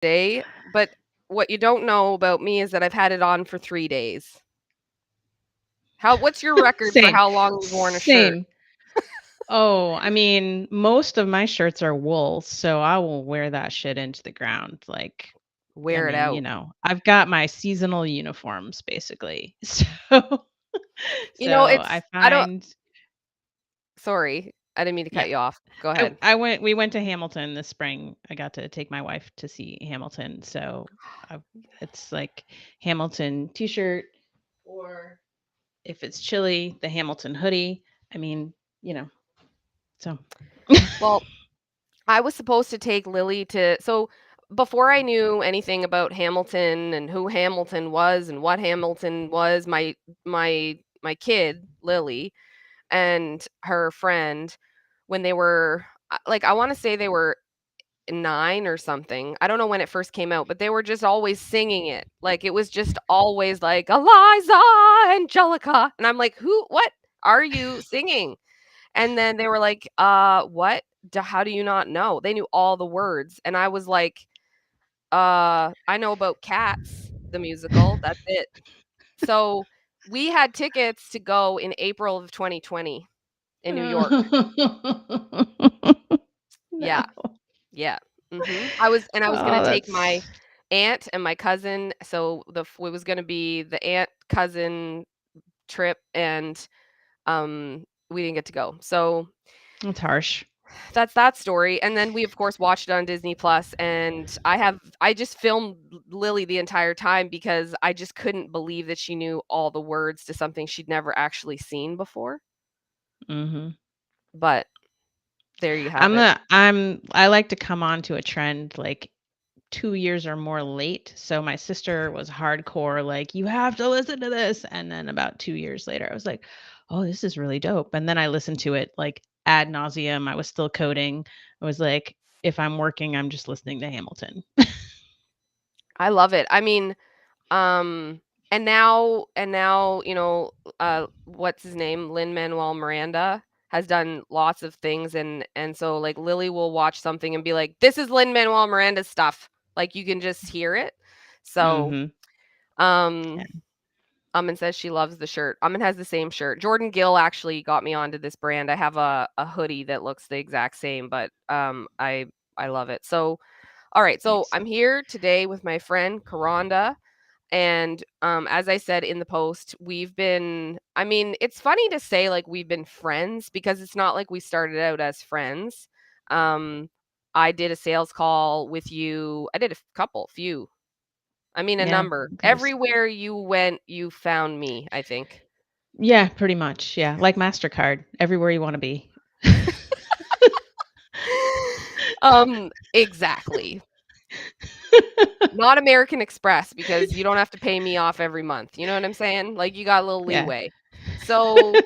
day, but what you don't know about me is that I've had it on for 3 days. What's your record for Same. how long you've worn a shirt? Same. Oh, I mean, most of my shirts are wool, so I will wear that shit into the ground. Like, I Wear it mean, out. I've got my seasonal uniforms basically. So It's I I don't find sorry, I didn't mean to yeah. cut you off. Go ahead. We went to Hamilton this spring. I got to take my wife to see Hamilton. So I, it's like Hamilton t-shirt, or if it's chilly, the Hamilton hoodie. I mean, you know, so Well, I was supposed to take Lily before I knew anything about Hamilton and who Hamilton was and what Hamilton was, my kid, Lily, and her friend, when they were like, I want to say they were 9 or something. I don't know when it first came out, but they were just always singing it. Like it was just always like Eliza Angelica. And I'm like, what are you singing? And then they were like, what? How do you not know? They knew all the words. And I was like, I know about Cats, the musical. That's it. So we had tickets to go in April of 2020 in New York. No. Yeah. Yeah. I was gonna Oh, take my that's aunt and my cousin, so it was gonna be the aunt cousin trip, and we didn't get to go. So that's harsh. that's that story. And then we of course watched it on Disney Plus, and I just filmed Lily the entire time because I just couldn't believe that she knew all the words to something she'd never actually seen before. Mhm. But there you have it. I like to come on to a trend like 2 years or more late. So my sister was hardcore, like, "You have to listen to this." And then about 2 years later, I was like, "Oh, this is really dope." And then I listened to it, like, ad nauseum. I was still coding. I was like, if I'm working, I'm just listening to Hamilton. I love it. I mean, Um, and now, what's his name? Lin-Manuel Miranda has done lots of things, and so like Lily will watch something and be like, "This is Lin-Manuel Miranda's stuff." Like you can just hear it. So, Mhm. Yeah. um and says she loves the shirt. Has the same shirt. Jordan Gill actually got me onto this brand. I have a hoodie that looks the exact same, but I love it. So, all right. So Nice. I'm here today with my friend Kronda. And as I said in the post, it's funny to say like we've been friends because it's not like we started out as friends. Um, I did a sales call with you. I did few. A Yeah, number. there's Everywhere you went, you found me, I think. yeah, pretty much, yeah, like MasterCard, everywhere you wanna be. Exactly. Not American Express because you don't have to pay me off every month. You know what I'm saying? Like you got a little Yeah. leeway. So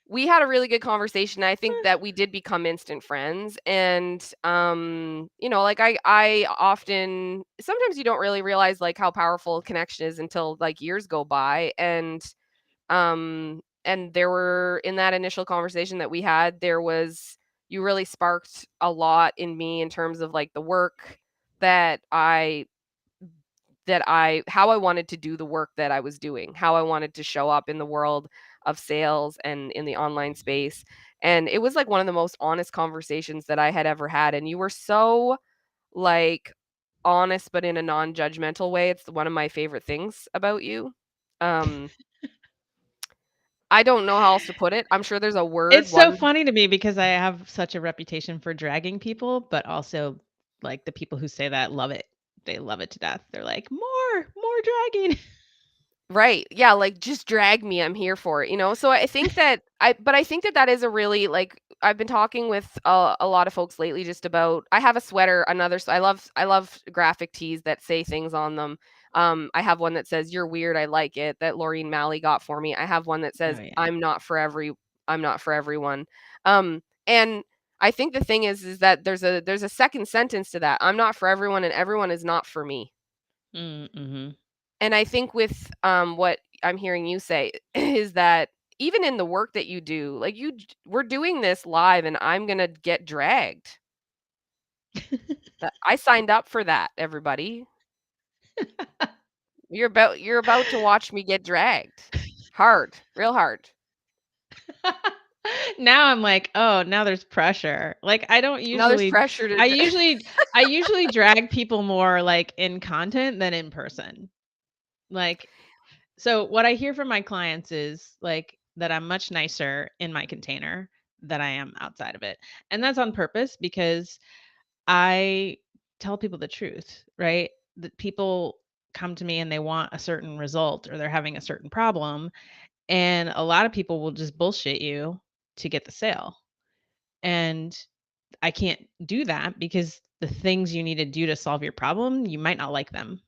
we had a really good conversation. I think that we did become instant friends. And like I often sometimes you don't really realize like how powerful a connection is until like years go by. And there were in that initial conversation that we had, there was you really sparked a lot in me in terms of like the work that how I wanted to do the work that I was doing, how I wanted to show up in the world of sales and in the online space. And it was like one of the most honest conversations that I had ever had. And you were so like honest, but in a non-judgmental way. It's one of my favorite things about you. Um, I don't know how else to put it. I'm sure there's a It's word, so one funny to me because I have such a reputation for dragging people, but also, like, the people who say that love it. They love it to death. They're like, more dragging." right. Yeah, like just drag me. I'm here for it. So I think that that is a really like I've been talking with a lot of folks lately just about I have a sweater, I love graphic tees that say things on them. I have one that says "You're weird, I like it" that Laureen Malley got for me. I have one that Oh, says yeah. I'm not for everyone. And I think the thing is that there's a second sentence to that. I'm not for everyone and everyone is not for me. Mhm. And I think with, what I'm hearing you say is that even in the work that you do, like we're doing this live and I'm gonna get dragged. I signed up for that, everybody. You're about to watch me get dragged. Hard, real hard. Now I'm like, "Oh, now there's pressure." Like, Now there's pressure to I usually I usually drag people more, like, in content than in person. Like, so what I hear from my clients is, like, that I'm much nicer in my container than I am outside of it, and that's on purpose because I tell people the truth, right? That people come to me and they want a certain result or they're having a certain problem, and a lot of people will just bullshit you to get the sale. And I can't do that because the things you need to do to solve your problem, you might not like them.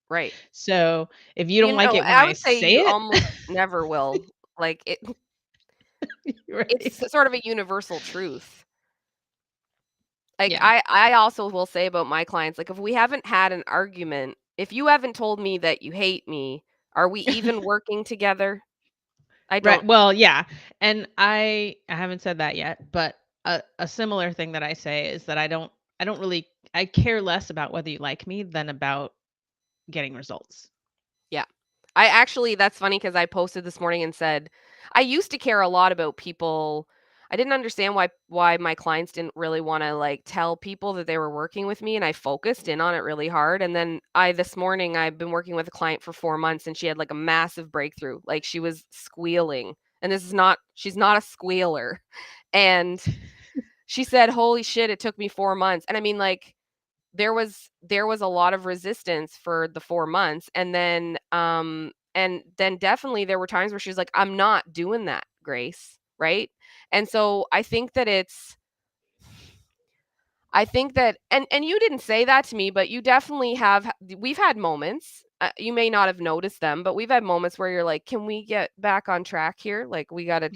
right. So, if you don't like it when I I would say say you it, almost never will. Like, it's right? sort of a universal truth. Like, Yeah. I also will say about my clients, like, if we haven't had an argument, if you haven't told me that you hate me, are we even working together? I Right. don't. Well, yeah. And I haven't said that yet, but a similar thing that I say is that I don't really I care less about whether you like me than about getting results. Yeah. I actually that's funny because I posted this morning and said, I used to care a lot about people. I didn't understand why my clients didn't really wanna, like, tell people that they were working with me, and I focused in on it really hard, and then this morning, I've been working with a client for 4 months, and she had, like, a massive breakthrough, like, she was squealing, and she's not a squealer, and she said, "Holy shit, it took me 4 months," and I mean, like, there was a lot of resistance for the 4 months, and then definitely there were times where she's like, "I'm not doing that, Grace," right? And so I think that and you didn't say that to me, but you definitely we've had moments, you may not have noticed them, but we've had moments where you're like, "Can we get back on track here? Like, we gotta,"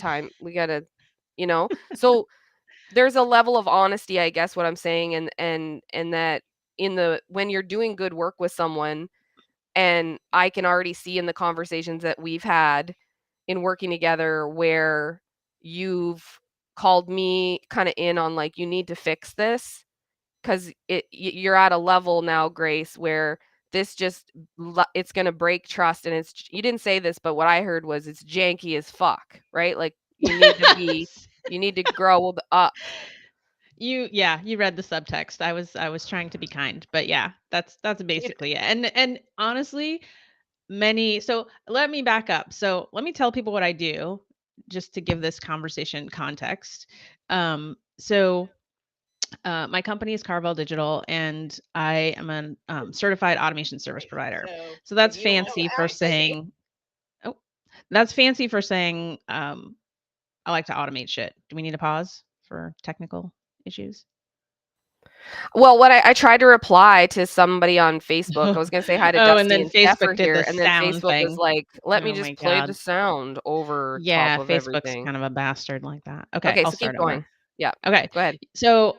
you know? So there's a level of honesty, I guess, what I'm saying, and that when you're doing good work with someone, and I can already see in the conversations that we've had in working together where you've called me kinda in on, like, "You need to fix this," 'cause you're at a level now, Grace, where this just it's gonna break trust, and you didn't say this, but what I heard was it's janky as fuck, right? Like, you need to grow up. Yeah, you read the subtext. I was trying to be kind, but yeah, that's You basically it. And honestly, many so let me back up. So let me tell people what I do just to give this conversation context. So my company is Carvel Digital, and I am a certified automation service Okay, provider. so So if that's you don't know fancy how for to say it. saying, oh, that's fancy for saying I like to automate shit. Do we need a pause for technical issues? Well, what I tried to reply to somebody on Facebook. I was gonna say hi to Oh, and Dusty then and Steph are Facebook did here, the and then sound Facebook was thing. like, "Let me Oh my just play the god. sound over top Yeah, of Facebook's everything." kind of a bastard like that. Okay, Okay, I'll so keep start over. going. Yeah, Okay. go ahead. So,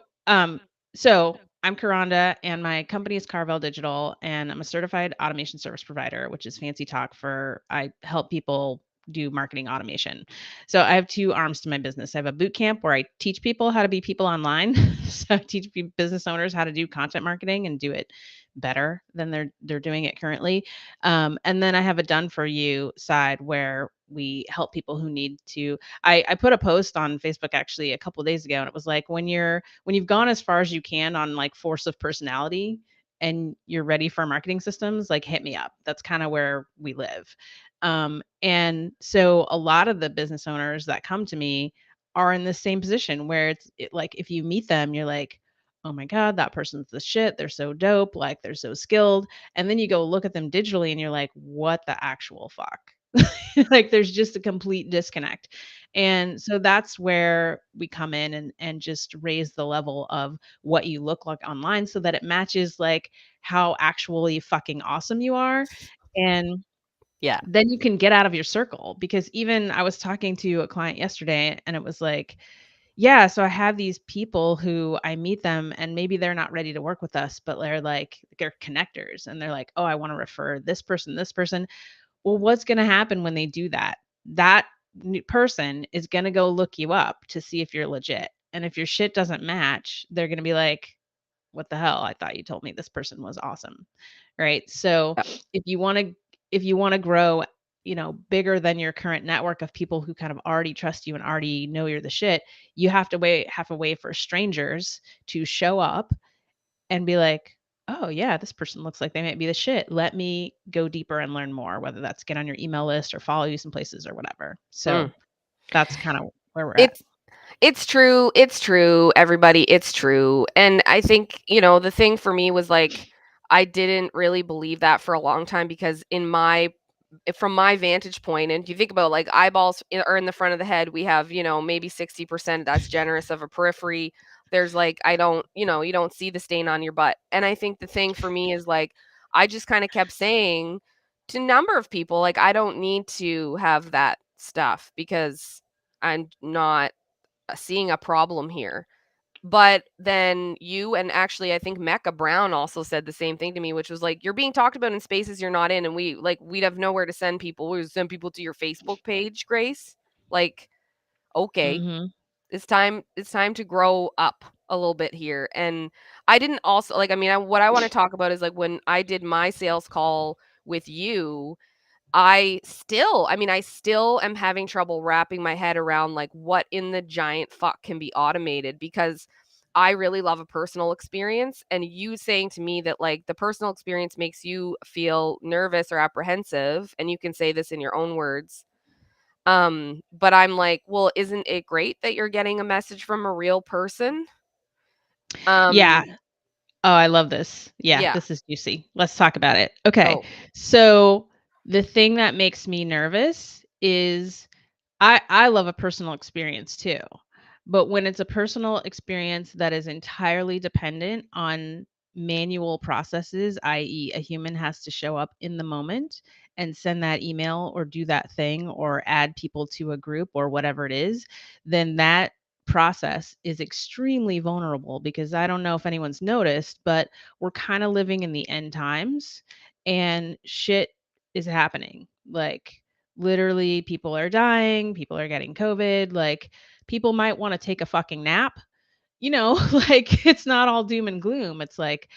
so I'm Kronda and my company is Carvel Digital and I'm a certified automation service provider, which is fancy talk for I help people do marketing automation. So I have two arms to my business. I have a boot camp where I teach people how to be people online. So I teach business owners how to do content marketing and do it better than they're doing it currently. And then I have a done for you side where we help people who need to I put a post on Facebook actually a couple of days ago, and it was like when you've gone as far as you can on like force of personality and you're ready for marketing systems, like hit me up. That's kind of where we live. And so a lot of the business owners that come to me are in the same position where like if you meet them, you're like, oh my God, that person's the shit. They're so dope. Like they're so skilled. And then you go look at them digitally and you're like, what the actual fuck? Like there's just a complete disconnect. And so that's where we come in and just raise the level of what you look like online so that it matches like how actually fucking awesome you are. And Yeah. then you can get out of your circle because even I was talking to a client yesterday and it was like, yeah, so I have these people who I meet them and maybe they're not ready to work with us, but they're connectors and they're like, oh, I want to refer this person, this person. Well, what's gonna happen when they do that? That person is gonna go look you up to see if you're legit. And if your shit doesn't match, they're going to be like, what the hell? I thought you told me this person was awesome. Right? So, Yep. if you want to if you want to grow, bigger than your current network of people who kind of already trust you and already know you're the shit, you have a way for strangers to show up and be like, "Oh, yeah, this person looks like they might be the shit. Let me go deeper and learn more," whether that's get on your email list or follow you some places or whatever. Mm. So, that's kind of where we're at. It's it's true, everybody, it's true, and I think, the thing for me was, like, I didn't really believe that for a long time because from my vantage point, and if you think about, like, eyeballs are in the front of the head, we have, maybe 60% that's generous of a periphery. There's, like, I don't you don't see the stain on your butt, and I think the thing for me is, like, I just kinda kept saying to a number of people, like, "I don't need to have that stuff because I'm not seeing a problem here." But then you and actually I think Mecca Brown also said the same thing to me, which was like, "You're being talked about in spaces you're not in, and we'd have nowhere to send people. We would send people to your Facebook page, Grace." Like, okay, Mhm. it's time to grow up a little bit here. And I didn't also like I mean, what I want to talk about is like when I did my sales call with you, I still am having trouble wrapping my head around, like, what in the giant fuck can be automated because I really love a personal experience, and you saying to me that, like, the personal experience makes you feel nervous or apprehensive, and you can say this in your own words. But I'm like, "Well, isn't it great that you're getting a message from a real person?" Yeah. Um, Oh, I love this. Yeah, yeah. this is juicy. Let's talk about it. Okay. Oh, So, the thing that makes me nervous is I love a personal experience too. But when it's a personal experience that is entirely dependent on manual processes, i.e., a human has to show up in the moment and send that email or do that thing or add people to a group or whatever it is, then that process is extremely vulnerable because I don't know if anyone's noticed, but we're kind of living in the end times and shit is happening. Like, literally, people are dying, people are getting COVID, like, people might wanna take a fucking nap, like, it's not all doom and gloom. It's like,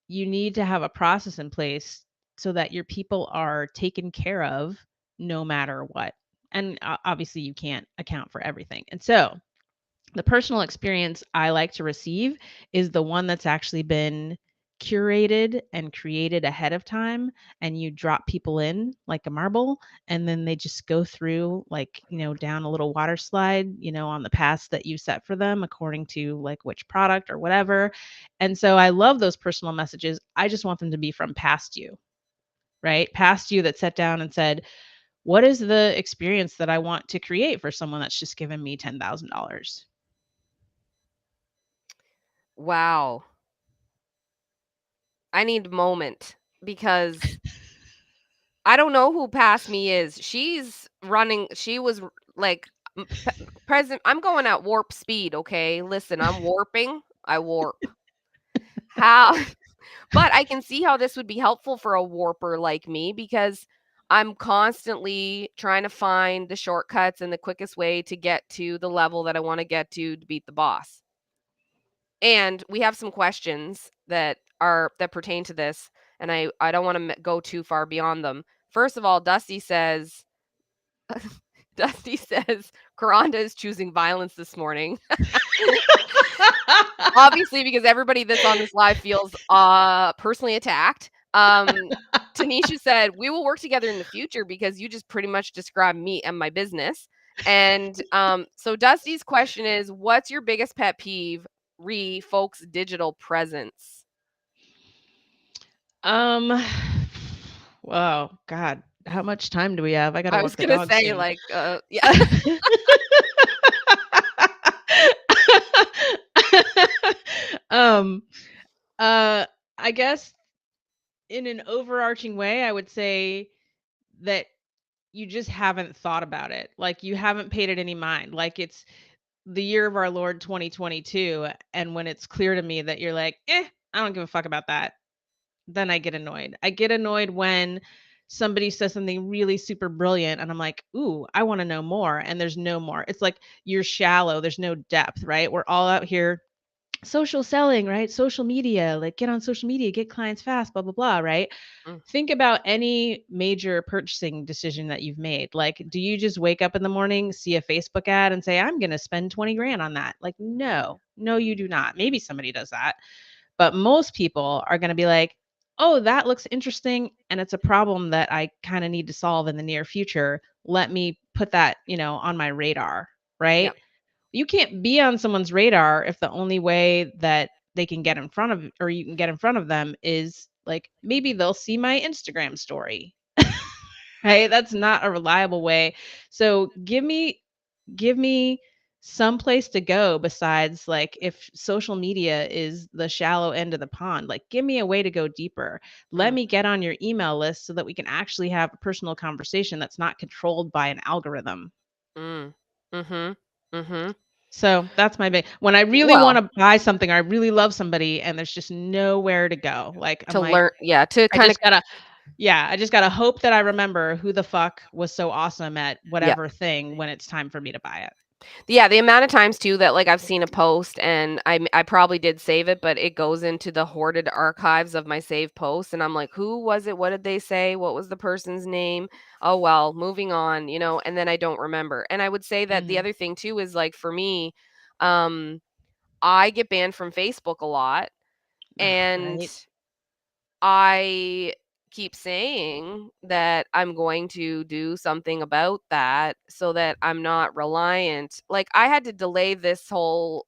you need to have a process in place so that your people are taken care of no matter what. And, obviously, you can't account for everything. And so, the personal experience I like to receive is the one that's actually been curated and created ahead of time, and you drop people in like a marble, and then they just go through, like, down a little water slide, on the paths that you set for them according to, like, which product or whatever. And so I love those personal messages. I just want them to be from past you, right? Past you that sat down and said, what is the experience that I want to create for someone that's just given me $10,000? wow. I need a moment because I don't know who past me is. She was like present. I'm going at warp speed, okay? Listen, I'm warping. I warp. How but I can see how this would be helpful for a warper like me because I'm constantly trying to find the shortcuts and the quickest way to get to the level that I want to get to beat the boss. And we have some questions that pertain to this, and I don't want to go too far beyond them. First of all, Dusty says Kronda is choosing violence this morning. Obviously, because everybody that's on this live feels personally attacked. Tanisha said, "We will work together in the future because you just pretty much described me and my business." And so Dusty's question is, "What's your biggest pet peeve re folks' digital presence?" Um, wow, God, how much time do we have? I gotta I was walk the gonna dog say, soon. like, yeah. Um, uh, I guess in an overarching way, I would say that you just haven't thought about it. Like, you haven't paid it any mind. Like, it's the year of our Lord 2022, and when it's clear to me that you're like, I don't give a fuck about that, then I get annoyed. I get annoyed when somebody says something really super brilliant and I'm like, "Ooh, I want to know more." And there's no more. It's like you're shallow, there's no depth, right? We're all out here social selling, right? Social media, like get on social media, get clients fast, blah blah blah, right? Mm, Think about any major purchasing decision that you've made. Like, do you just wake up in the morning, see a Facebook ad and say, I'm going to spend 20 grand on that? Like, no, no, you do not. Maybe somebody does that. But most people are going to be like, oh, that looks interesting. And it's a problem that I kind of need to solve in the near future. Let me put that, on my radar. yeah. Right. You can't be on someone's radar if the only way that they can get in front of or you can get in front of them is like maybe they'll see my Instagram story. Right? That's not a reliable way. So give me some place to go besides like if social media is the shallow end of the pond. Like give me a way to go deeper. Let Mm, me get on your email list so that we can actually have a personal conversation that's not controlled by an algorithm. mm. Mhm. Mhm. So that's my big when I really Well, wanna buy something, I really love somebody and there's just nowhere to go. Like, I'm to like, learn, yeah, to I kinda, just gotta yeah, I just gotta hope that I remember who the fuck was so awesome at yeah. whatever thing when it's time for me to buy it. Yeah, the amount of times too that, like, I've seen a post and I probably did save it, but it goes into the hoarded archives of my saved posts, and I'm like, "Who was it? What did they say? What was the person's name? Oh, well, moving on," and then I don't remember. And I would say that the Mhm. other thing too is, like, for me, um, I get banned from Facebook a lot, Ugh, and right? I keep saying that I'm going to do something about that so that I'm not reliant. Like I had to delay this whole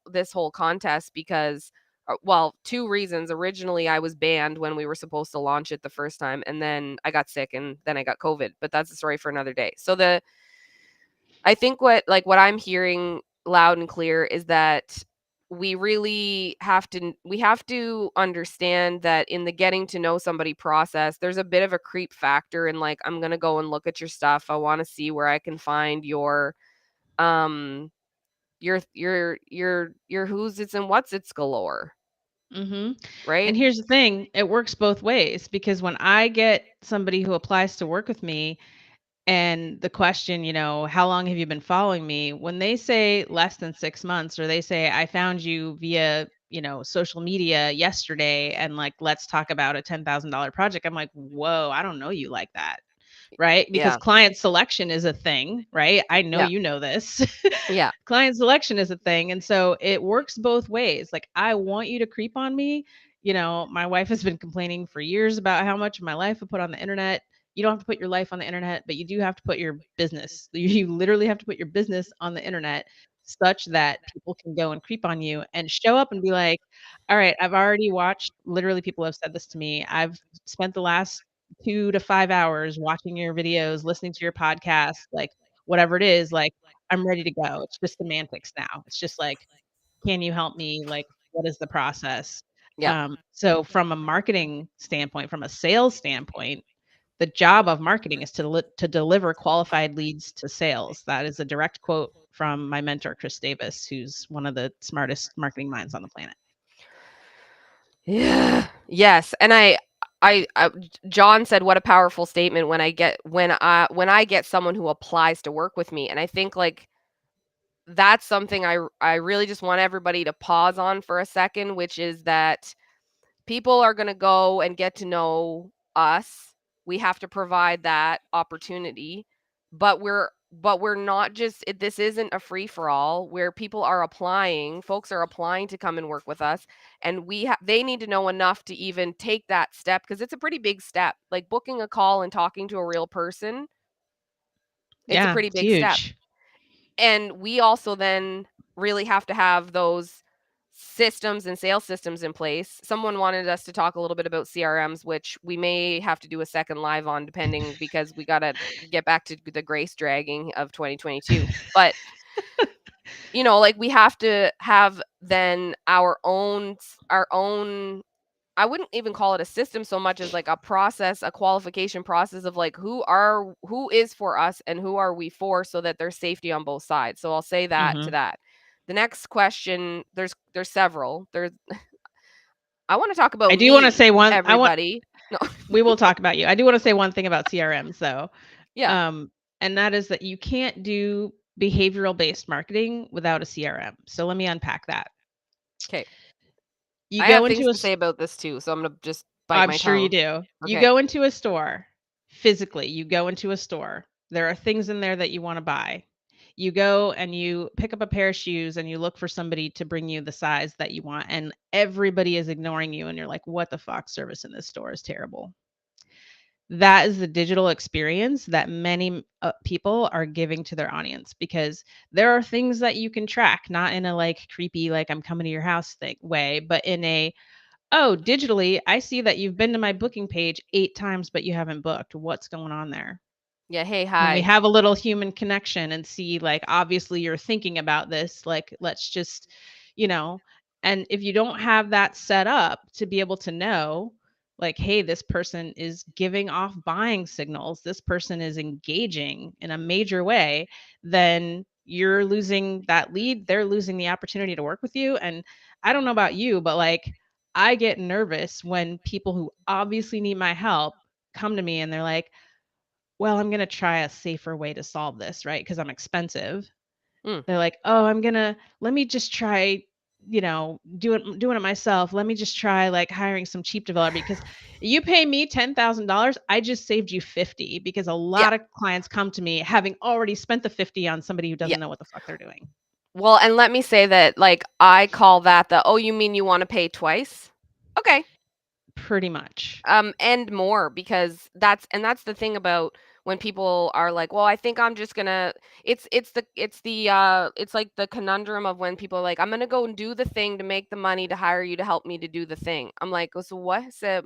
contest because well, two reasons. Originally, I was banned when we were supposed to launch it the first time, and then I got sick and then I got COVID, but that's a story for another day. So the I think what I'm hearing loud and clear is that we have to understand that in the getting to know somebody process, there's a bit of a creep factor in like I'm going to go and look at your stuff. I want to see where I can find um your who's it's and what's it's galore, Mhm. right? And here's the thing, it works both ways because when I get somebody who applies to work with me and the question, "How long have you been following me?" When they say less than 6 months or they say, "I found you via, social media yesterday and like let's talk about a $10,000 project." I'm like, "Whoa, I don't know you like that." Right? Because Yeah. client selection is a thing, right? I know Yeah. you know this. Yeah. Client selection is a thing, and so it works both ways. Like, I want you to creep on me. My wife has been complaining for years about how much of my life I put on the internet. You don't have to put your life on the internet, but you do have to put your business. You literally have to put your business on the internet such that people can go and creep on you and show up and be like, "All right, I've already watched." Literally, people have said this to me. I've spent the last 2 to 5 hours watching your videos, listening to your podcast, like, whatever it is, like, I'm ready to go. It's just semantics now. It's just like, "Can you help me? Like, what is the process?" Yeah. So from a marketing standpoint, from a sales standpoint, the job of marketing is to deliver qualified leads to sales. That is a direct quote from my mentor, Chris Davis, who's one of the smartest marketing minds on the planet. Yeah. Yes, and John said, "What a powerful statement when I get someone who applies to work with me," and I think, like, that's something I really just want everybody to pause on for a second, which is that people are gonna go and get to know us. We have to provide that opportunity, but we're not just this isn't a free for all where folks are applying to come and work with us, and they need to know enough to even take that step because it's a pretty big step. Like booking a call and talking to a real person, it's a Yeah, pretty it's big step. huge. And we also then really have to have those systems and sales systems in place. Someone wanted us to talk a little bit about CRMs, which we may have to do a second live on depending because we got to get back to the grace dragging of 2022. But, like we have to have then our own I wouldn't even call it a system so much as like a process, a qualification process of like who is for us and who are we for so that there's safety on both sides. So I'll say that to Mhm. that. The next question, there's several. I want to talk I about do wanna me, say one I want everybody. No. We will talk about you. I do wanna say one thing about CRMs though, Yeah. um, and that is that you can't do behavioral-based marketing without a CRM. So let me unpack that. Okay. You I have go things into a to say about this too, so I'm gonna just bite I'm my sure you tongue. do. You Okay. go into a store, physically, you go into a store. There are things in there that you wanna buy. You go and you pick up a pair of shoes and you look for somebody to bring you the size that you want, and everybody is ignoring you, and you're like, "What the fuck? Service in this store is terrible." That is the digital experience that many people are giving to their audience because there are things that you can track, not in a like creepy, like I'm coming to your house thing way, but in a, oh, digitally, I see that you've been to my booking page 8 times, but you haven't booked. What's going on there? Yeah, hey, Can we hi. have a little human connection and see, like, obviously you're thinking about this, like, let's just, you know, and if you don't have that set up to be able to know, like, hey, this person is giving off buying signals, this person is engaging in a major way, then you're losing that lead, they're losing the opportunity to work with you. And I don't know about you, but like, I get nervous when people who obviously need my help come to me and they're like, well, I'm gonna try a safer way to solve this, right? Because 'Cause I'm expensive. Mm, They're like, "Oh, let me just try, doing it myself. Let me just try, like, hiring some cheap developer because you pay me $10,000, I just saved you 50 because a yeah, lot of clients come to me having already spent the 50 on somebody who yeah. doesn't know what the fuck they're doing." Well, and let me say that, like, I call that the, "Oh, you mean you wanna pay twice?" Okay. Pretty much. And more because that's the thing about when people are like, "Well, I think I'm just gonna." It's like the conundrum of when people are like, "I'm gonna go and do the thing to make the money to hire you to help me to do the thing." I'm like, "Oh, so what?" So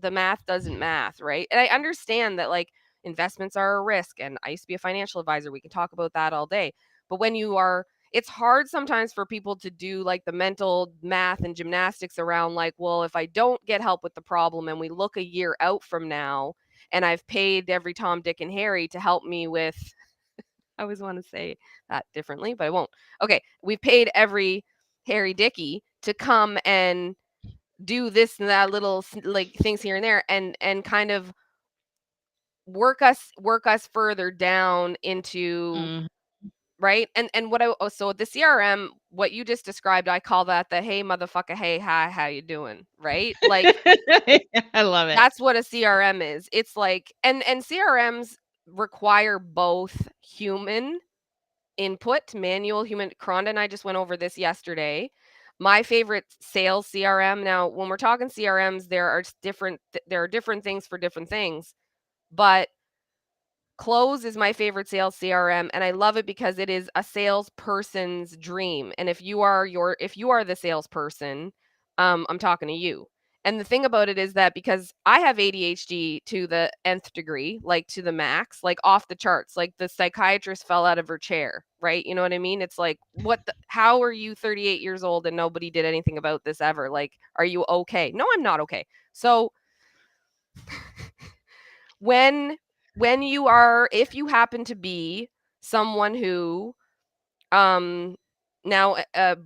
the math doesn't math, right? And I understand that like investments are a risk, and I used to be a financial advisor. We can talk about that all day. But when you are it's hard sometimes for people to do like the mental math and gymnastics around like, well, if I don't get help with the problem and we look a year out from now and I've paid every Tom, Dick, and Harry to help me with, I always want to say that differently, but I won't. Okay, we've paid every Harry Dicky to come and do this and that little like things here and there and kind of work us further down into. Mhm. Right? And what I oh, so the CRM, what you just described, I call that the, "Hey, motherfucker, hey, hi, how you doing?" Right? Like, I love it. that's what a CRM is. It's like and CRMs require both human input, manual human Kronda and I just went over this yesterday. My favorite sales CRM now, when we're talking CRMs, there are different things for different things, but Close is my favorite sales CRM, and I love it because it is a salesperson's dream. And if you are the salesperson, I'm talking to you. And the thing about it is that because I have ADHD to the nth degree, like to the max, like off the charts, like the psychiatrist fell out of her chair, right? You know what I mean? It's like, how are you 38 years old and nobody did anything about this ever? Like, are you okay? No, I'm not okay. So when you are if you happen to be someone who um now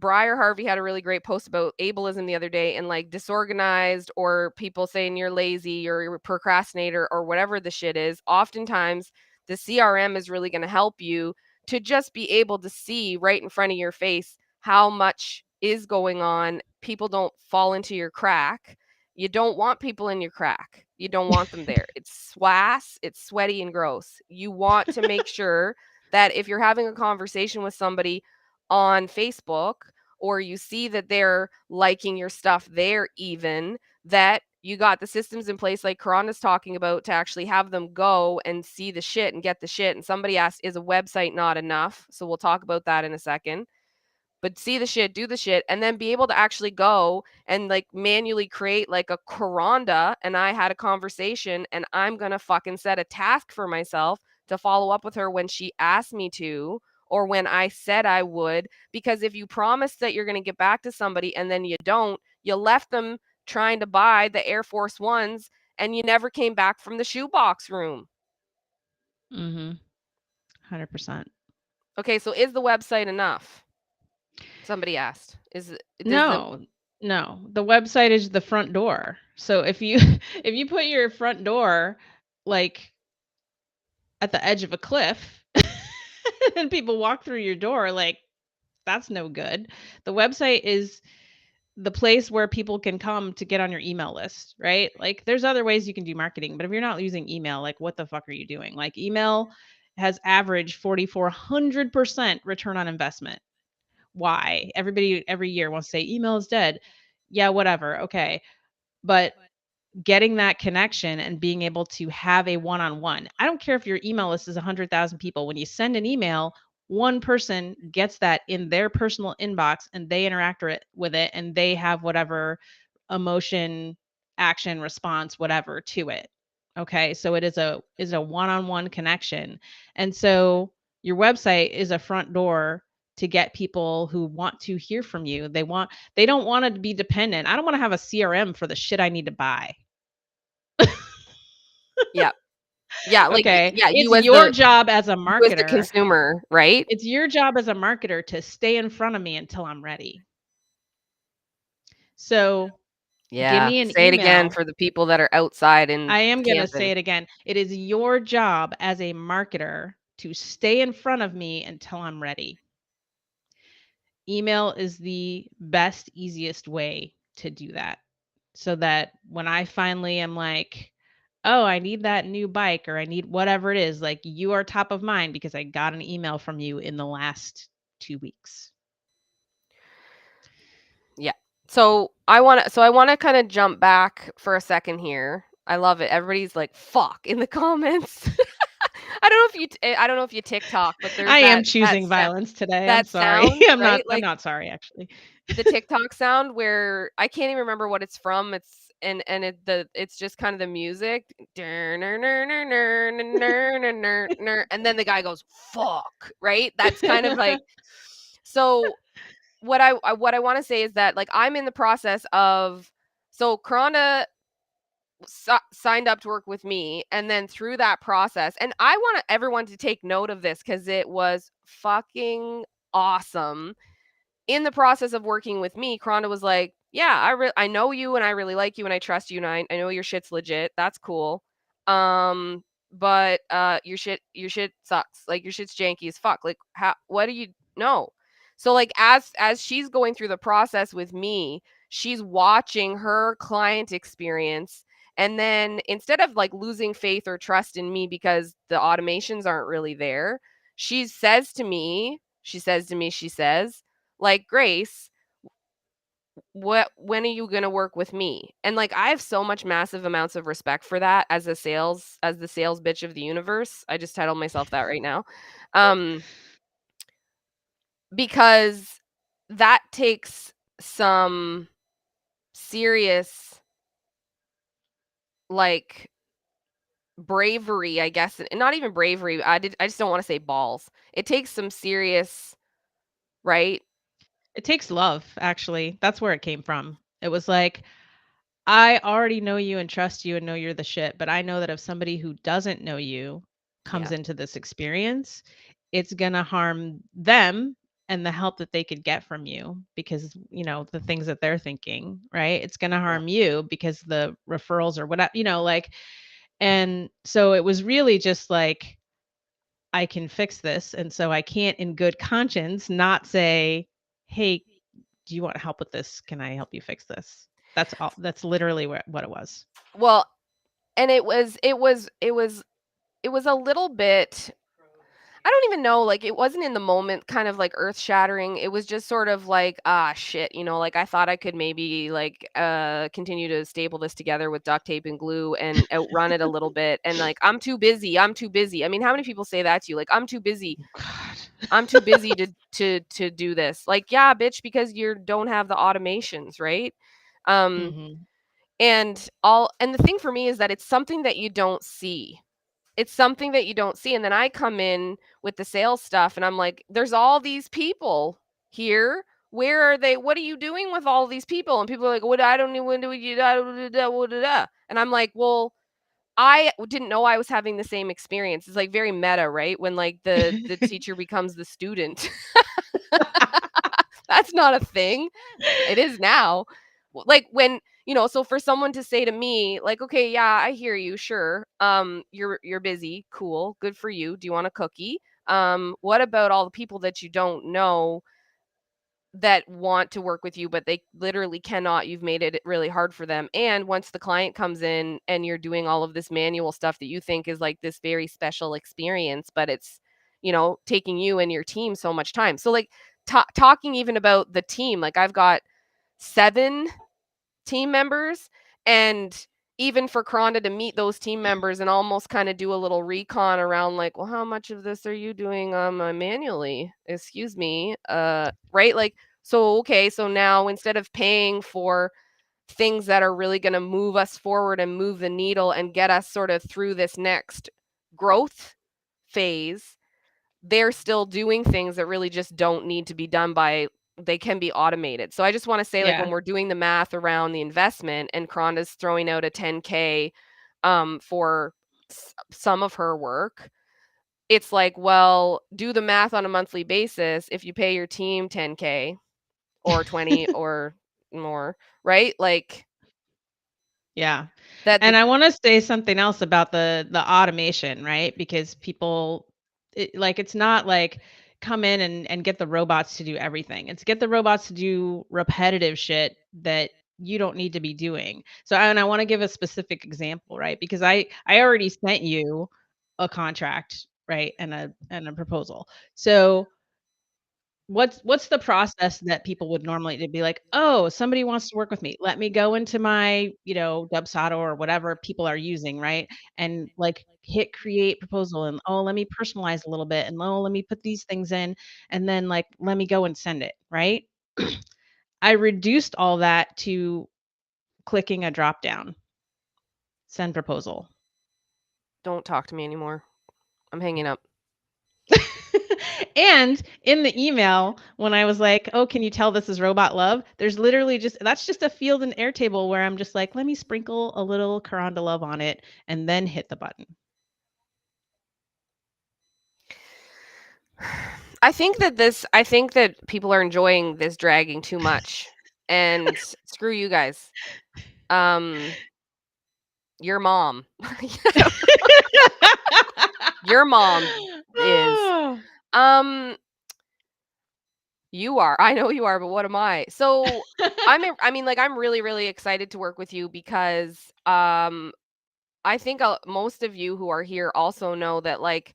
Briar Harvey had a really great post about ableism the other day and like disorganized or people saying you're lazy or you're a procrastinator or whatever the shit is. Oftentimes the CRM is really going to help you to just be able to see right in front of your face how much is going on. People don't fall into your crack. You don't want people in your crack. You don't want them there. It's swass, it's sweaty and gross. You want to make sure that if you're having a conversation with somebody on Facebook or you see that they're liking your stuff there even, that you got the systems in place like Karanda's talking about to actually have them go and see the shit and get the shit. And somebody asked, is a website not enough? So we'll talk about that in a second, but see the shit, do the shit, and then be able to actually go and like manually create like a Kronda. And I had a conversation, and I'm gonna fucking set a task for myself to follow up with her when she asked me to, or when I said I would. Because if you promise that you're gonna get back to somebody and then you don't, you left them trying to buy the Air Force Ones and you never came back from the shoebox room. Mhm. 100%. Okay, so is the website enough? Somebody asked. Is it does the No. No, the website is the front door. So if you if you put your front door like at the edge of a cliff and people walk through your door, like that's no good. The website is the place where people can come to get on your email list, right? Like there's other ways you can do marketing, but if you're not using email, like what the fuck are you doing? Like email has averaged 4,400% return on investment. Why? Everybody every year wants to say email is dead. Yeah, whatever. Okay. But getting that connection and being able to have a one-on-one. I don't care if your email list is 100,000 people. When you send an email, one person gets that in their personal inbox and they interact with it and they have whatever emotion, action, response, whatever to it. Okay? So it is a one-on-one connection. And so your website is a front door to get people who want to hear from you. They don't want to be dependent. I don't want to have a CRM for the shit I need to buy. Yeah. Yeah, like, Okay. yeah, It's your job as a you as the marketer. consumer, right? It's your job as a marketer to stay in front of me until I'm ready. So give Yeah, me an say it again email. for the people that are outside and I am going to say camping. it again. It is your job as a marketer to stay in front of me until I'm ready. Email is the best, easiest way to do that. So that when I finally am like, oh, I need that new bike or I need whatever it is, like you are top of mind because I got an email from you in the last 2 weeks. Yeah. So I wanna kinda jump back for a second here. I love it. Everybody's like, "Fuck," in the comments. I don't know if you TikTok, but there's I am that choosing violence today. I'm that sorry. sound, right? I'm Like, not sorry actually. the TikTok sound where I can't even remember what it's from. It's just kind of the music, and then the guy goes, "Fuck," right? That's kind of like so what I want to say is that like I'm in the process of so Kronda signed up to work with me, and then through that process, and I want everyone to take note of this because it was fucking awesome. In the process of working with me, Kronda was like, "Yeah, I know you and I really like you and I trust you and I know your shit's legit. That's cool. Um, but your shit sucks. Like your shit's janky as fuck. Like how what do you know?" So like as she's going through the process with me, she's watching her client experience, and then instead of like losing faith or trust in me because the automations aren't really there, she says, like, "Grace, when are you gonna work with me?" And, like, I have so much massive amounts of respect for that as the sales bitch of the universe. I just titled myself that right now. Um, because that takes some serious, like, bravery, I guess, and not even bravery, I just don't wanna say balls. It takes some serious, right? It takes love, actually. That's where it came from. It was like, I already know you and trust you and know you're the shit, but I know that if somebody who doesn't know you comes Yeah, into this experience, it's going to harm them and the help that they could get from you because, the things that they're thinking, right? It's going to yeah. harm you because the referrals or whatever, like, and so it was really just like, I can fix this. And so I can't, in good conscience, not say, hey, do you want help with this? Can I help you fix this? That's all. That's literally what it was. Well, and it was a little bit. I don't even know, like, it wasn't in the moment kind of, like, earth-shattering, it was just sort of like, "Ah, shit," like, I thought I could maybe, like, continue to staple this together with duct tape and glue and outrun it a little bit, and, like, I'm too busy." I mean, how many people say that to you? Like, God. I'm too busy to do this." Like, "Yeah, bitch, because you don't have the automations, right?" Um, Mhm. and the thing for me is that it's something that you don't see. It's something that you don't see, and then I come in with the sales stuff, and I'm like, "There's all these people here. Where are they? What are you doing with all these people?" And people are like, "What? I don't know. When do we do that?" And I'm like, "Well, I didn't know I was having the same experience." It's like very meta, right? When like the teacher becomes the student. That's not a thing. It is now. like when so for someone to say to me like, okay, yeah, I hear you, sure, you're busy, cool, good for you, do you want a cookie? What about all the people that you don't know that want to work with you, but they literally cannot? You've made it really hard for them. And once the client comes in and you're doing all of this manual stuff that you think is like this very special experience, but it's, taking you and your team so much time. So like talking even about the team, like I've got 7 team members, and even for Kronda to meet those team members and almost kind of do a little recon around like, well, how much of this are you doing manually? Excuse me. Right? Like, so okay, so now instead of paying for things that are really going to move us forward and move the needle and get us sort of through this next growth phase, they're still doing things that really just don't need to be done by they can be automated. So I just want to say, like, Yeah. when we're doing the math around the investment and Kronda's throwing out a 10K for some of her work, it's like, well, do the math on a monthly basis. If you pay your team 10K or 20 or more, right? Like Yeah. that And I wanna say something else about the automation, right? Because it's not like come in and get the robots to do everything. It's get the robots to do repetitive shit that you don't need to be doing. So, and I wanna give a specific example, right? Because I already sent you a contract, right? And a proposal. So, what's the process that people would normally to be like, "Oh, somebody wants to work with me. Let me go into my, Dubsado or whatever people are using, right? And like hit create proposal and oh, let me personalize a little bit and oh, let me put these things in and then like let me go and send it, right?" I reduced all that to clicking a drop down, send proposal. don't talk to me anymore. I'm hanging up. And in the email, when I was like, "Oh, can you tell this is robot love?" There's literally that's just a field in Airtable where I'm just like, "Let me sprinkle a little Kronda love on it and then hit the button." I think that people are enjoying this dragging too much. And screw you guys. Um your mom. Your mom is. Oh. Um you are. I know you are, but what am I? So I mean, like, I'm really really excited to work with you because I think most of you who are here also know that, like,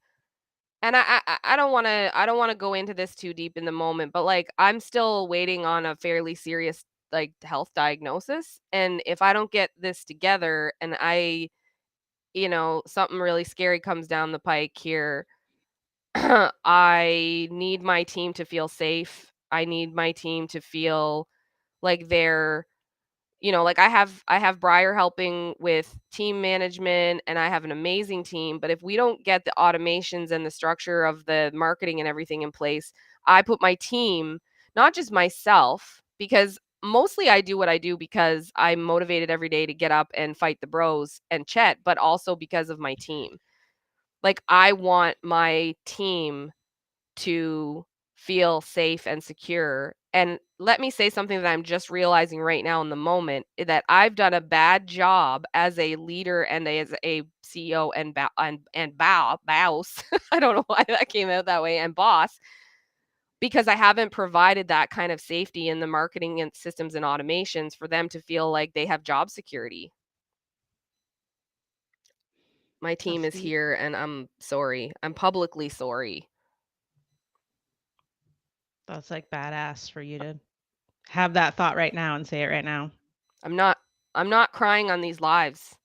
and I don't want to go into this too deep in the moment, but like I'm still waiting on a fairly serious like health diagnosis, and if I don't get this together and something really scary comes down the pike here, I need my team to feel safe. I need my team to feel like they're like I have Briar helping with team management, and I have an amazing team, but if we don't get the automations and the structure of the marketing and everything in place, I put my team, not just myself, because mostly I do what I do because I'm motivated every day to get up and fight the bros and Chet, but also because of my team. Like I want my team to feel safe and secure. And let me say something that I'm just realizing right now in the moment, that I've done a bad job as a leader and as a CEO and boss. I don't know why that came out that way, and boss, because I haven't provided that kind of safety in the marketing and systems and automations for them to feel like they have job security. My team That's is deep. here and I'm sorry. I'm publicly sorry. That's like badass for you to have that thought right now and say it right now. I'm not I'm not crying on these lives.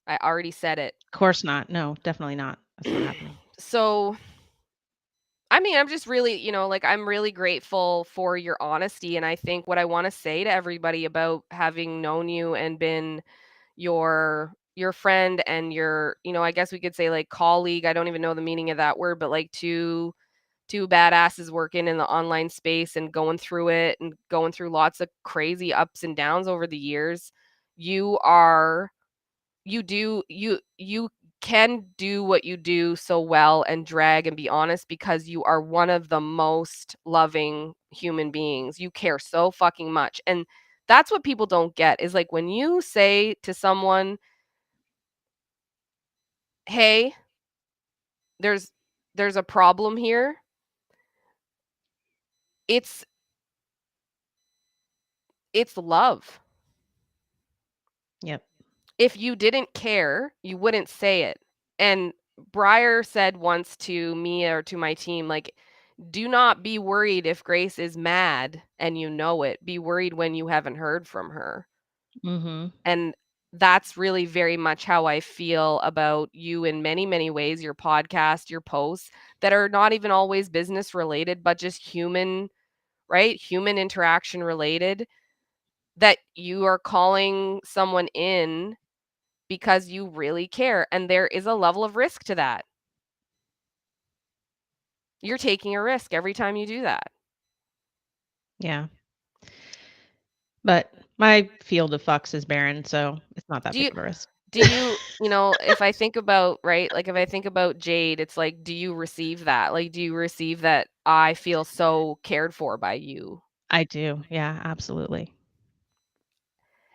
I already said it. Of course not. No, definitely not. That's not happening. So, I mean, I'm just really, like I'm really grateful for your honesty, and I think what I want to say to everybody about having known you and been your friend and your, I guess we could say like colleague. I don't even know the meaning of that word, but like two badasses working in the online space and going through it and going through lots of crazy ups and downs over the years. You are you can do what you do so well and drag and be honest because you are one of the most loving human beings. You care so fucking much. And That's what people don't get is like when you say to someone, "Hey, there's there's a problem here." It's it's love. Yep. If you didn't care, you wouldn't say it. And Breyer said once to me or to my team, like, do not be worried if Grace is mad and you know it. Be worried when you haven't heard from her. Mhm. And that's really very much how I feel about you in many, many ways, your podcast, your posts that are not even always business related, but just human, right? Human interaction related, that you are calling someone in because you really care. And there is a level of risk to that. You're taking a risk every time you do that. Yeah. But my field of fucks is barren, so it's not that Do big you of a risk. do you, if I think about, right, like if I think about Jade, it's like, do you receive that? Like, do you receive that I feel so cared for by you? I do. Yeah, absolutely.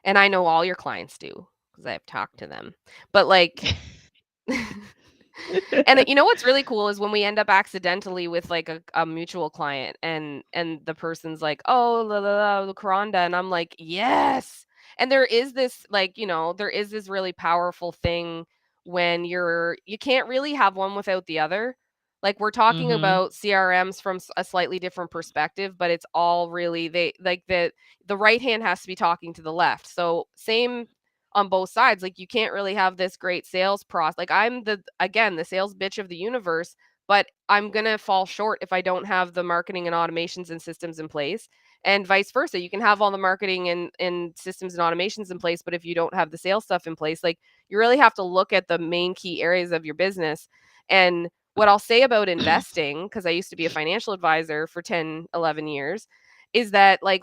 And I know all your clients do because I've talked to them. But like, and you know what's really cool is when we end up accidentally with like a mutual client and the person's like, "Oh, the Kronda," and I'm like, "Yes." And there is this like, there is this really powerful thing when you can't really have one without the other. Like we're talking Mhm. about CRMs from a slightly different perspective, but it's all really they like the right hand has to be talking to the left. So same on both sides. Like you can't really have this great sales process. Like I'm the sales bitch of the universe, but I'm going to fall short if I don't have the marketing and automations and systems in place. And vice versa. You can have all the marketing and systems and automations in place, but if you don't have the sales stuff in place, like you really have to look at the main key areas of your business. And what I'll say about investing, because I used to be a financial advisor for 10, 11 years, is that like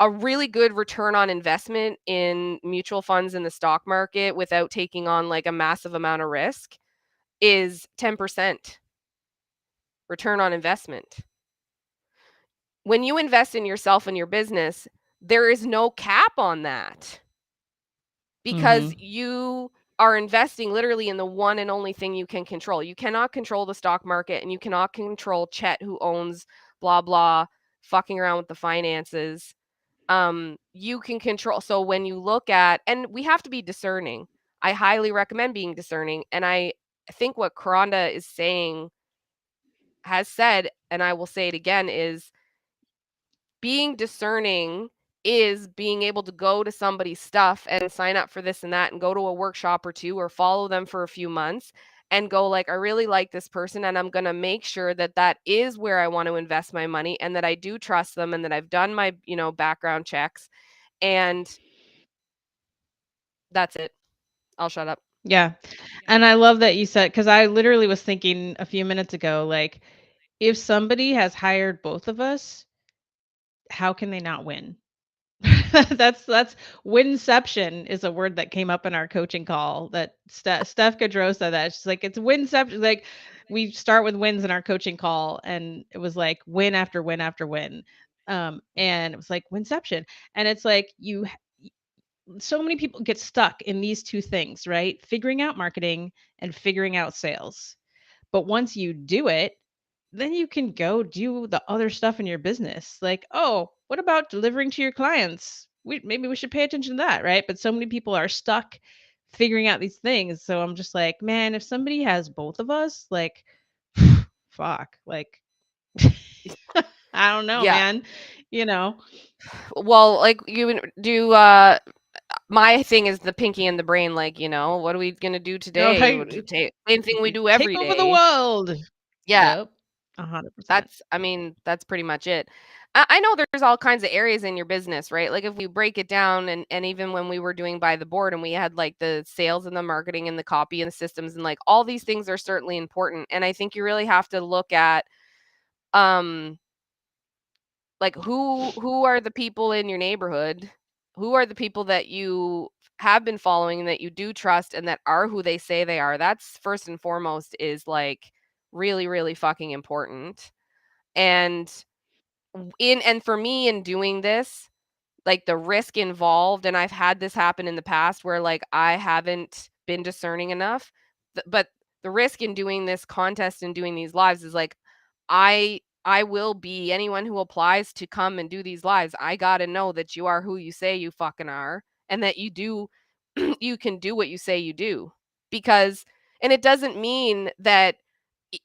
a really good return on investment in mutual funds in the stock market without taking on like a massive amount of risk is 10% return on investment. When you invest in yourself and your business, there is no cap on that because Mhm. you are investing literally in the one and only thing you can control. You cannot control the stock market and you cannot control Chet who owns blah blah fucking around with the finances. You can control. So when you look at, and we have to be discerning. I highly recommend being discerning. And I think what Kronda is saying, has said, and I will say it again, is being discerning is being able to go to somebody's stuff and sign up for this and that and go to a workshop or two or follow them for a few months and go like, I really like this person and I'm going to make sure that that is where I want to invest my money and that I do trust them and that I've done my, background checks. And that's it. I'll shut up. Yeah. And I love that you said, because I literally was thinking a few minutes ago, like, if somebody has hired both of us, how can they not win? That's winception is a word that came up in our coaching call that Steph Gaudreau said that. She's like, it's winception. Like we start with wins in our coaching call, and it was like win after win after win. And it was like winception. And it's like so many people get stuck in these two things, right? Figuring out marketing and figuring out sales. But once you do it, then you can go do the other stuff in your business. Like, oh, what about delivering to your clients? Maybe we should pay attention to that, right? But so many people are stuck figuring out these things. So I'm just like, man, if somebody has both of us, like, fuck, like, I don't know, Yeah. man. You know, Well, like you do my thing is the pinky and the brain, like, what are we gonna do no, today? hey, Same thing we do take every over the day. world. Yeah. Yep, 100%. That's pretty much it. I know there's all kinds of areas in your business, right? Like if we break it down and even when we were doing by the board and we had like the sales and the marketing and the copy and the systems and like all these things are certainly important. And I think you really have to look at um like who are the people in your neighborhood? Who are the people that you have been following and that you do trust and that are who they say they are? That's first and foremost is like really, really fucking important. And and for me in doing this, like the risk involved, and I've had this happen in the past where like I haven't been discerning enough. But the risk in doing this contest and doing these lives is like I will be anyone who applies to come and do these lives. I got to know that you are who you say you fucking are and that you do you can do what you say you do. Because and it doesn't mean that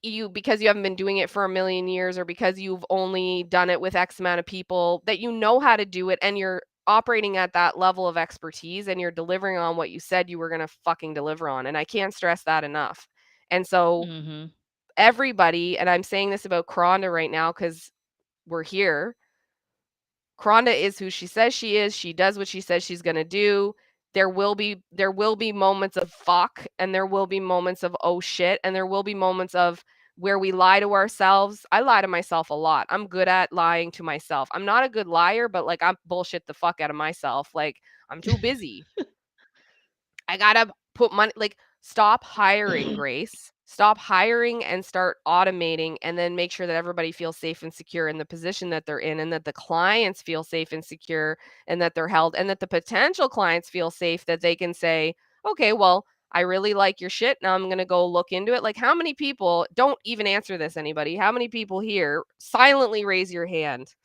you because you haven't been doing it for a million years or because you've only done it with X amount of people that you know how to do it and you're operating at that level of expertise and you're delivering on what you said you were going to fucking deliver on. And I can't stress that enough. And so Mhm. everybody, and I'm saying this about Kronda right now because we're here. Kronda is who she says she is. She does what she says she's going to do. There will be moments of fuck and there will be moments of oh shit and there will be moments of where we lie to ourselves. I lie to myself a lot. I'm good at lying to myself. I'm not a good liar, but like I'm bullshit the fuck out of myself. Like I'm too busy. I gotta put money like stop hiring, Grace. Stop hiring and start automating and then make sure that everybody feels safe and secure in the position that they're in and that the clients feel safe and secure and that they're held and that the potential clients feel safe that they can say, okay, well, I really like your shit. Now I'm going to go look into it. Like, how many people don't even answer this, anybody? How many people here silently raise your hand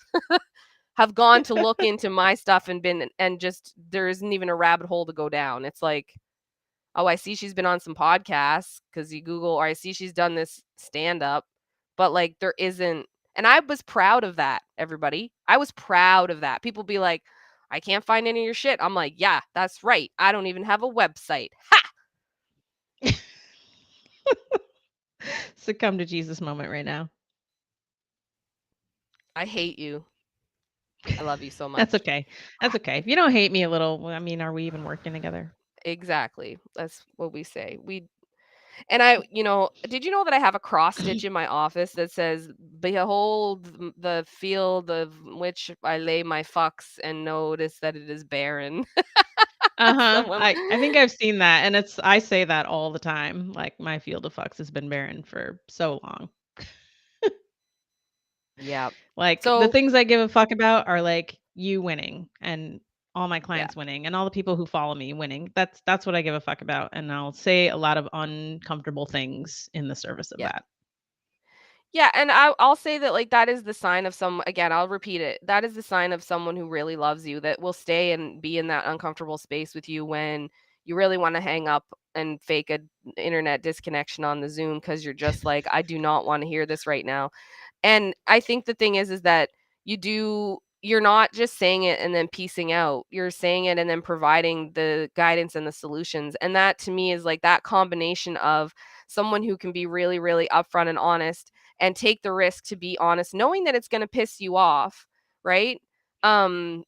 have gone to look into my stuff and been and just there isn't even a rabbit hole to go down? It's like, oh, I see she's been on some podcasts because you Google, or I see she's done this stand up, but like there isn't. And I was proud of that, everybody. I was proud of that. People be like, I can't find any of your shit. I'm like, yeah, that's right. I don't even have a website. Ha! Succumb to Jesus moment right now. I hate you. I love you so That's much. okay. That's okay. If you don't hate me a little, well, I mean, are we even working together? Exactly. That's what we say. And did you know that I have a cross stitch in my office that says, "Behold the field of which I lay my fucks and notice that it is barren." Uh-huh. Someone I think I've seen that, and I say that all the time. Like my field of fucks has been barren for so long. Yeah. Like the So, things I give a fuck about are like you winning and all my yeah. clients winning and all the people who follow me winning. That's what I give a fuck about, and I'll say a lot of uncomfortable things in the service of Yeah. that. Yeah, and I'll say that, like, that is the sign of some again, I'll repeat it. That is the sign of someone who really loves you, that will stay and be in that uncomfortable space with you when you really wanna hang up and fake a internet disconnection on the Zoom because 'cause you're just like, "I do not wanna hear this right now." And I think the thing is that you're not just saying it and then piecing out. You're saying it and then providing the guidance and the solutions. And that to me is like that combination of someone who can be really, really upfront and honest and take the risk to be honest, knowing that it's going to piss you off, right? Um,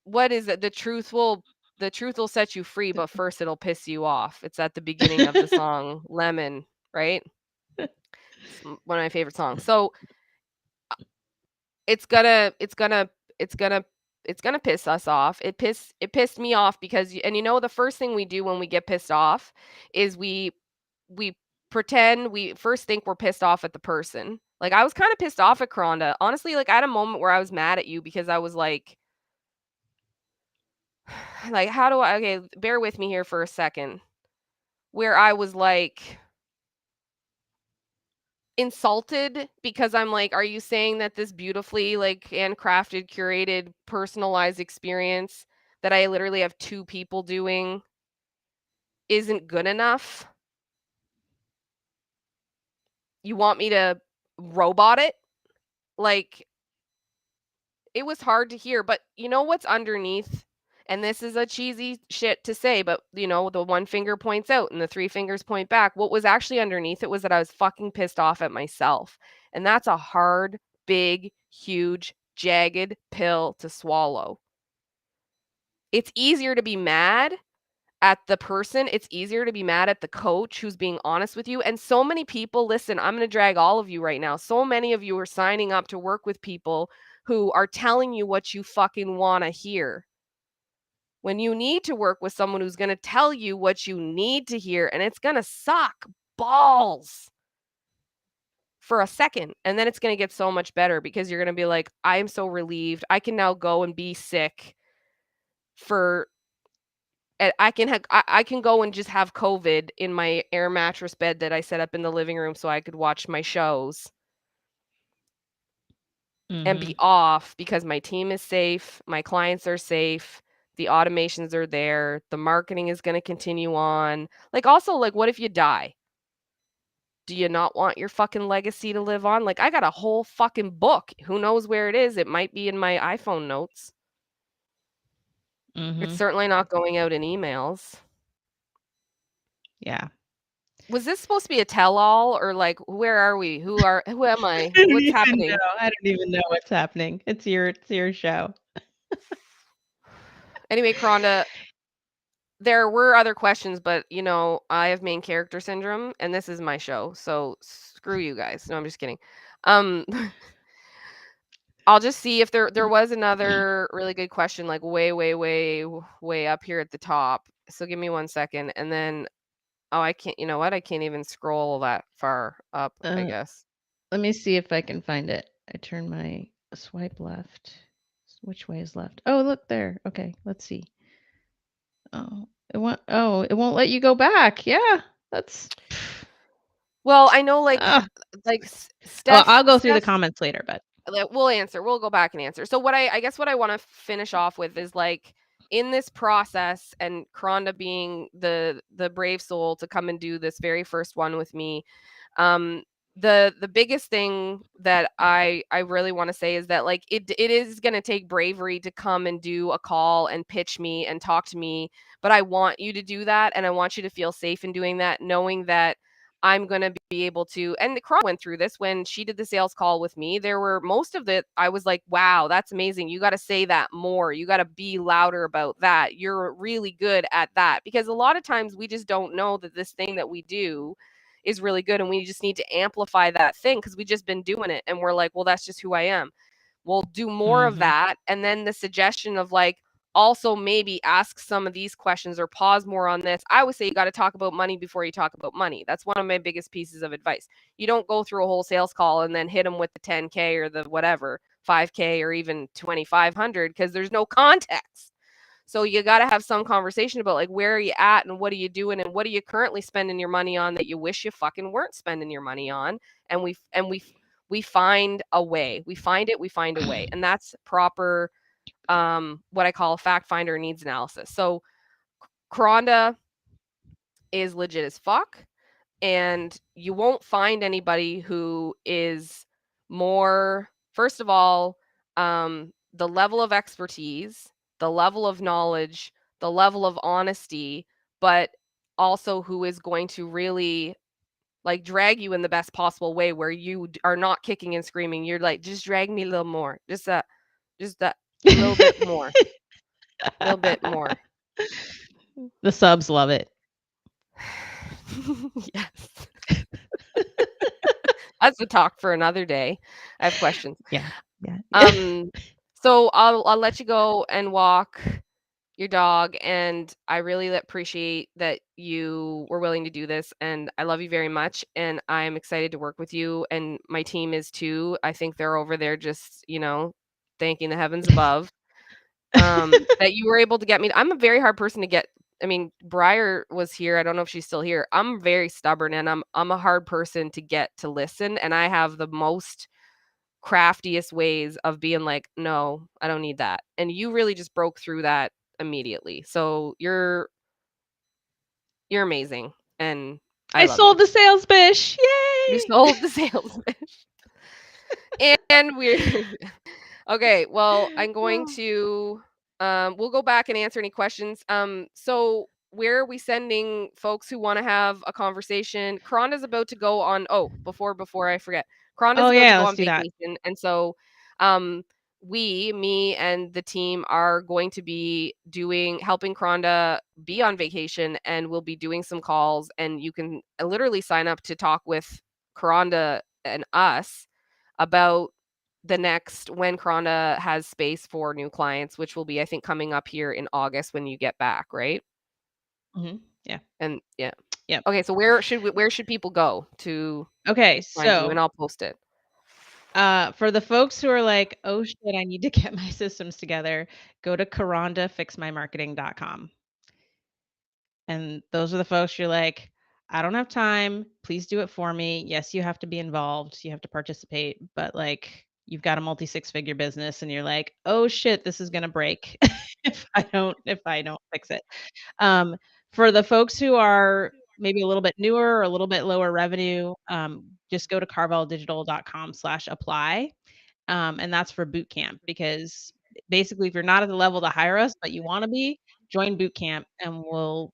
what is it? The truth will set you free, but first it'll piss you off. It's at the beginning of the song Lemon, right? It's one of my favorite songs. So it's gonna it's gonna it's gonna it's gonna piss us off. It pissed me off because the first thing we do when we get pissed off is we pretend we first think we're pissed off at the person. Like I was kind of pissed off at Kronda. Honestly, like I had a moment where I was mad at you because I was like how do I okay, bear with me here for a second. Where I was like insulted because I'm like, "Are you saying that this beautifully, like, handcrafted, curated, personalized experience that I literally have 2 people doing isn't good enough? You want me to robot it?" Like, it was hard to hear, but you know what's underneath? And this is a cheesy shit to say, but, the 1 finger points out and the 3 fingers point back. What was actually underneath it was that I was fucking pissed off at myself, and that's a hard, big, huge, jagged pill to swallow. It's easier to be mad at the person, it's easier to be mad at the coach who's being honest with you, and so many people listen, I'm gonna drag all of you right now. So many of you are signing up to work with people who are telling you what you fucking wanna hear, when you need to work with someone who's gonna tell you what you need to hear, and it's gonna suck balls for a second, and then it's gonna get so much better because you're gonna be like, "I am so relieved. I can now go and be sick for I can go and just have COVID in my air mattress bed that I set up in the living room so I could watch my shows and be Mhm. off because my team is safe, my clients are safe, the automations are there, the marketing is going to continue on. Like also like what if you die? Do you not want your fucking legacy to live on? Like I got a whole fucking book. Who knows where it is? It might be in my iPhone notes. It's Mhm. certainly not going out in emails. Yeah. Was this supposed to be a tell-all or like where are we? Who am I? I don't What's even know. happening? I don't even know what's happening. It's your show. Anyway, Kronda, there were other questions, but I have main character syndrome and this is my show. So screw you guys. No, I'm just kidding. Um I'll just see if there was another really good question like way way way way up here at the top. So give me 1 second and then oh, I can't, you know what? I can't even scroll that far up, I Uh, guess. Let me see if I can find it. I turn my swipe left. Which way is left? Oh, look there. Okay, let's see. It won't let you go back. Yeah. That's Well, I know uh, like well, Steph I'll go through the Steph comments later, but we'll answer. We'll go back and answer. So what I guess what I want to finish off with is like in this process and Kronda being the brave soul to come and do this very first one with me. Um the biggest thing that I really want to say is that like it is going to take bravery to come and do a call and pitch me and talk to me, but I want you to do that and I want you to feel safe in doing that knowing that I'm going to be able to. And Kron went through this when she did the sales call with me. There were most of it, I was like, wow, that's amazing. You got to say that more. You got to be louder about that. You're really good at that. Because a lot of times we just don't know that this thing that we do is really good. And we just need to amplify that thing because we just been doing it. And we're like, well, that's just who I am. We'll do more of mhm. that. And then the suggestion of like, also maybe ask some of these questions or pause more on this. I would say you got to talk about money before you talk about money. That's one of my biggest pieces of advice. You don't go through a whole sales call and then hit them with the 10K or the whatever, 5K or even 2,500 because there's no context. So you got to have some conversation about like where are you at and what are you doing and what are you currently spending your money on that you wish you fucking weren't spending your money on. And we find a way. We find it, we find a way. And that's proper what I call a fact finder needs analysis. So Kronda is legit as fuck, and you won't find anybody who is more. First of all, the level of expertise, the level of knowledge, the level of honesty, but also who is going to really like drag you in the best possible way where you are not kicking and screaming. You're like, just drag me a little more, just that little bit more, little bit more. The subs love it. Yes. That's a talk for another day. I have questions. Yeah. Yeah. Yeah. Um, so I'll let you go and walk your dog, and I really appreciate that you were willing to do this, and I love you very much, and I'm excited to work with you, and my team is too. I think they're over there just, thanking the heavens above. That you were able to get me. I'm a very hard person to get. I mean, Briar was here. I don't know if she's still here. I'm very stubborn and I'm a hard person to get to listen. And I have the most craftiest ways of being like, no, I don't need that. And you really just broke through that immediately. So you're amazing. And I I love you. sold the sales bish. You Yay! sold the sales pitch. And we're okay, well, I'm going Oh. to we'll go back and answer any questions. So where are we sending folks who want to have a conversation? Karanda's about to go on before I forget. Karanda's Oh, about to yeah, go let's on do that. vacation. And so um me and the team are going to be helping Kronda be on vacation and we'll be doing some calls and you can literally sign up to talk with Kronda and us about the next when Kronda has space for new clients, which will be, I think, coming up here in August when you get back, right? Mhm. Yeah. And yeah. Yep. Okay, so where should people go to Okay, find you? And so I'll post it. For the folks who are like, "Oh, shit, I need to get my systems together," go to KarondaFixMyMarketing.com. And those are the folks you're like, "I don't have time. Please do it for me." Yes, you have to be involved. You have to participate, but, like, you've got a multi six-figure business and you're like, "Oh, shit, this is gonna break if I don't fix it." Um, for the folks who are maybe a little bit newer or a little bit lower revenue, just go to carveldigital.com/apply. And that's for boot camp because basically if you're not at the level to hire us, but you want to be, join boot camp and we'll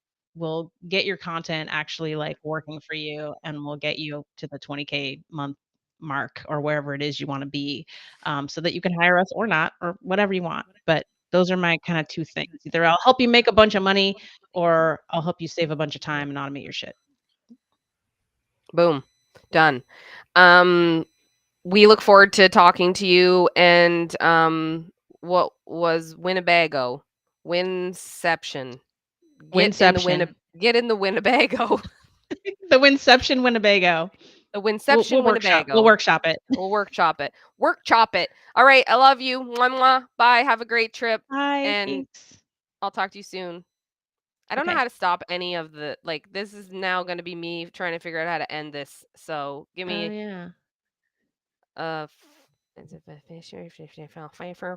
get your content actually like working for you and we'll get you to the 20K month mark or wherever it is you want to be, so that you can hire us or not or whatever you want. But those are my kind of two things. Either I'll help you make a bunch of money or I'll help you save a bunch of time and automate your shit. Boom. Done. Um, we look forward to talking to you and what was Winnebago? Winception. Get in the Winception. Get in the Winnebago. The Winception Winnebago. The We'll Winception workshop. We'll Winnebago. workshop it. We'll workshop it. Workchop it. All right. I love you. Mwah, mwah. Bye. Have a great trip. Bye. And Thanks. I'll talk to you soon. I don't know Okay. how to stop any of the like this is now going to be me trying to figure out how to end this. So give Oh, me yeah. uh